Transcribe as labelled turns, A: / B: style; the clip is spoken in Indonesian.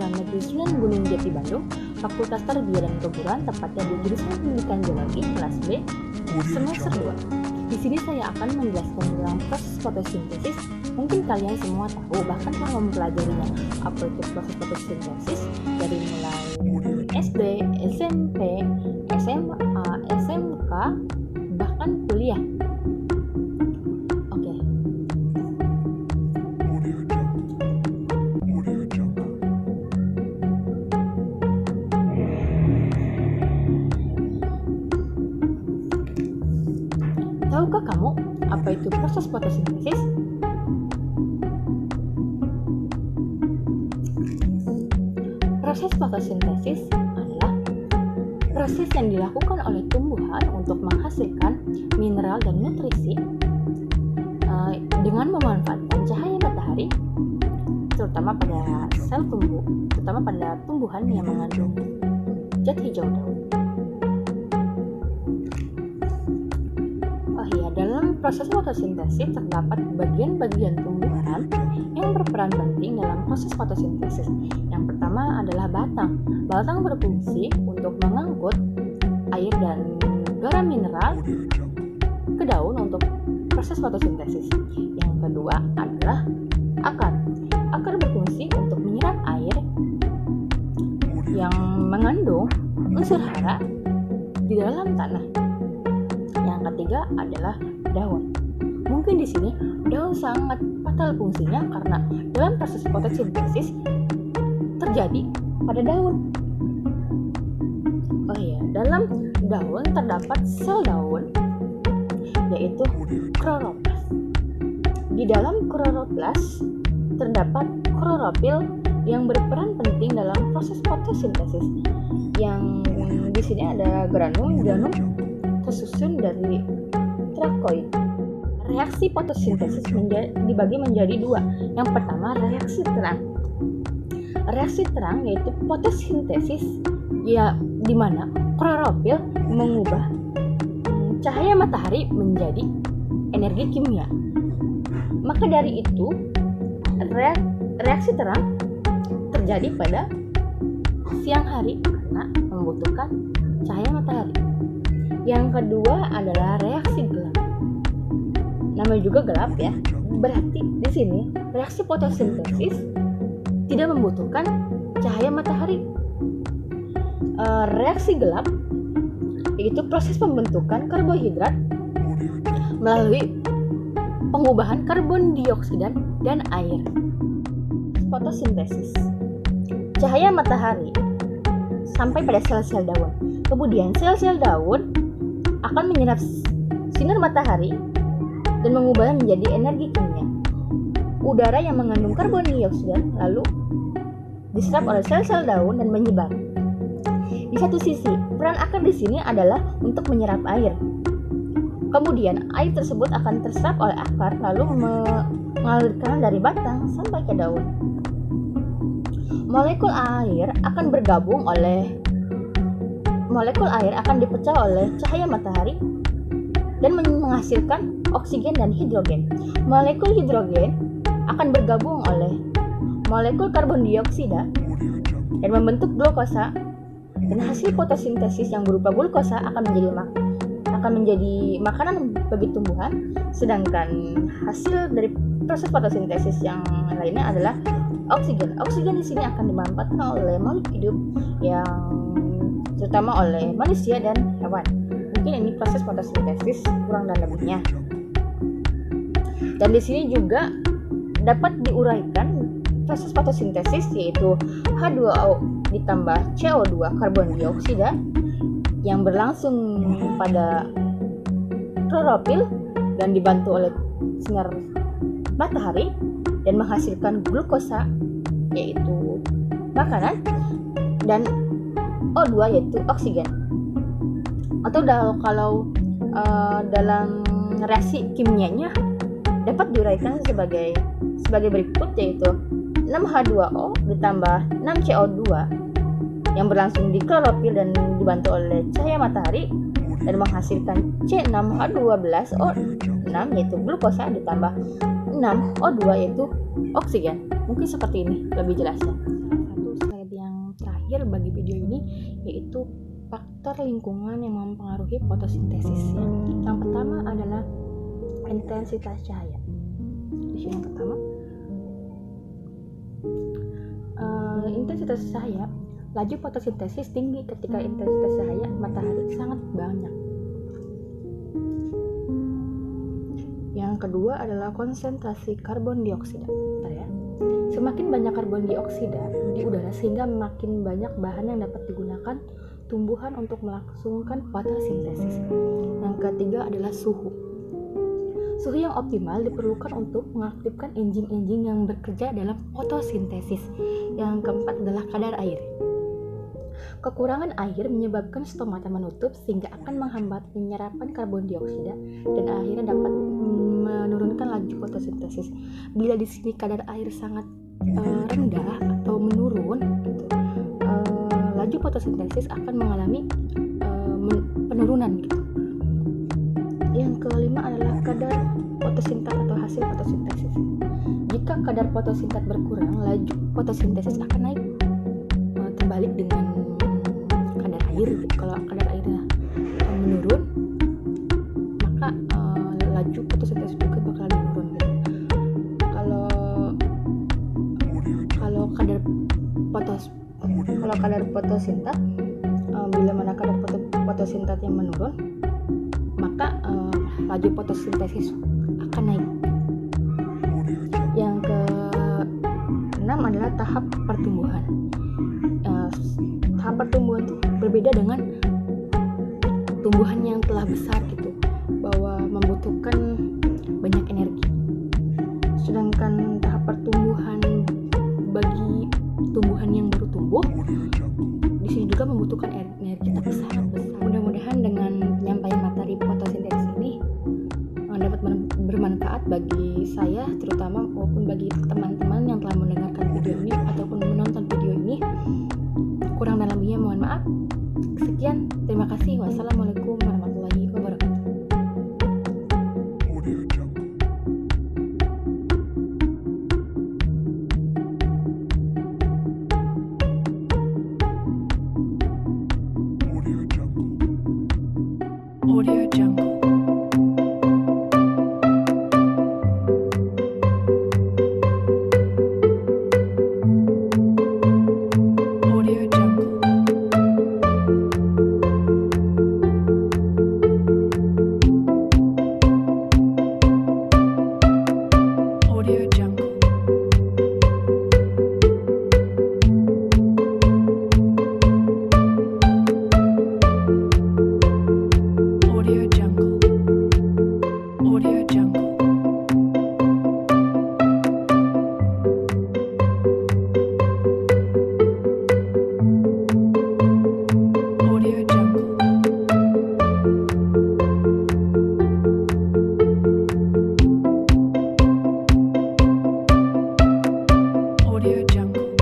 A: Islam Negeri Sunan Gunung Jati Bandung, Fakultas Tarbiyah dan Keguruan, tepatnya di jurusan Pendidikan Geologi kelas B semester 2. Di sini saya akan menjelaskan tentang proses fotosintesis. Mungkin kalian semua tahu, bahkan telah mempelajarinya, apa itu proses fotosintesis dari mulai SD, SMP, SMA, SMK, bahkan kuliah. Oke. Tahukah kamu apa itu proses fotosintesis? Proses fotosintesis adalah proses yang dilakukan oleh tumbuhan untuk menghasilkan mineral dan nutrisi dengan memanfaatkan cahaya matahari, terutama pada sel tumbuh, terutama pada tumbuhan yang mengandung zat hijau daun. Dalam proses fotosintesis terdapat bagian-bagian tumbuhan yang berperan penting dalam proses fotosintesis. Yang pertama adalah batang. Batang berfungsi untuk mengangkut air dan garam mineral ke daun untuk proses fotosintesis. Yang kedua adalah akar. Akar berfungsi untuk menyerap air yang mengandung unsur hara di dalam tanah. Yang ketiga adalah daun. Mungkin di sini daun sangat fatal fungsinya karena dalam proses fotosintesis terjadi pada daun. Dalam daun terdapat sel daun yaitu kloroplas. Di dalam kloroplas terdapat klorofil yang berperan penting dalam proses fotosintesis. Yang di sini ada granum tersusun dari trakoid. Reaksi fotosintesis dibagi menjadi dua. Yang pertama, reaksi terang. Reaksi terang yaitu fotosintesis di mana klorofil mengubah cahaya matahari menjadi energi kimia. Maka dari itu, reaksi terang terjadi pada siang hari karena membutuhkan cahaya matahari. Yang kedua adalah reaksi gelap. Namanya juga gelap ya. Berarti di sini reaksi fotosintesis tidak membutuhkan cahaya matahari. Reaksi gelap yaitu proses pembentukan karbohidrat melalui pengubahan karbon dioksida dan air. Fotosintesis. Cahaya matahari sampai pada sel-sel daun. Kemudian sel-sel daun akan menyerap sinar matahari dan mengubahnya menjadi energi kimia. Udara yang mengandung karbon dioksida lalu diserap oleh sel-sel daun dan menyebar. Di satu sisi, peran akar di sini adalah untuk menyerap air. Kemudian air tersebut akan terserap oleh akar lalu mengalirkan dari batang sampai ke daun. Molekul air akan dipecah oleh cahaya matahari dan menghasilkan oksigen dan hidrogen. Molekul hidrogen akan bergabung oleh molekul karbon dioksida dan membentuk glukosa, dan hasil fotosintesis yang berupa glukosa akan menjadi makanan bagi tumbuhan, sedangkan hasil dari proses fotosintesis yang lainnya adalah oksigen. Oksigen di sini akan dimanfaatkan oleh makhluk hidup yang terutama oleh manusia dan hewan. Mungkin ini proses fotosintesis kurang dan lebihnya. Dan di sini juga dapat diuraikan proses fotosintesis yaitu H2O ditambah CO2 karbon dioksida yang berlangsung pada klorofil dan dibantu oleh sinar matahari dan menghasilkan glukosa yaitu makanan dan O2 yaitu oksigen. Atau kalau dalam reaksi kimianya dapat diuraikan sebagai berikut yaitu 6H2O ditambah 6CO2 yang berlangsung di klorofil dan dibantu oleh cahaya matahari dan menghasilkan C6H12O6 yaitu glukosa ditambah 6O2 yaitu oksigen. Mungkin seperti ini lebih jelasnya. Satu terakhir bagi video ini, yaitu faktor lingkungan yang mempengaruhi fotosintesis. Yang pertama adalah intensitas cahaya. Di sini yang pertama, intensitas cahaya. Laju fotosintesis tinggi ketika intensitas cahaya matahari sangat banyak. Yang kedua adalah konsentrasi karbon dioksida. Semakin banyak karbon dioksida di udara sehingga makin banyak bahan yang dapat digunakan tumbuhan untuk melangsungkan fotosintesis. Yang ketiga adalah suhu. Suhu yang optimal diperlukan untuk mengaktifkan enzim-enzim yang bekerja dalam fotosintesis. Yang keempat adalah kadar air. Kekurangan air menyebabkan stomata menutup sehingga akan menghambat penyerapan karbon dioksida dan akhirnya dapat menurunkan laju fotosintesis. Bila di sini kadar air sangat rendah atau menurun, laju fotosintesis akan mengalami penurunan gitu. Yang kelima adalah kadar fotosintat atau hasil fotosintesis. Jika kadar fotosintat berkurang, laju fotosintesis akan naik. Terbalik dengan kadar air. Kalau kadar airnya menurun, maka laju fotosintesis juga bakal menurun gitu. Kalau kadar fotosintat, bila mana kadar fotosintat yang menurun, maka laju fotosintesis akan naik. Yang keenam adalah tahap pertumbuhan. Tahap pertumbuhan itu berbeda dengan tumbuhan yang telah besar gitu, bahwa membutuhkan banyak energi. Sedangkan tahap pertumbuhan bagi tumbuhan yang baru tumbuh di sini juga membutuhkan energi tapi sangat besar. Mudah-mudahan dengan penyampaian materi fotosintesis ini dapat bermanfaat bagi saya terutama maupun bagi teman-teman yang telah mendengarkan video ini ataupun menonton video ini. Kurang dan lebihnya mohon maaf. Sekian, terima kasih. Wassalamualaikum warahmatullahi wabarakatuh. Audio Jungle. Audio Jungle.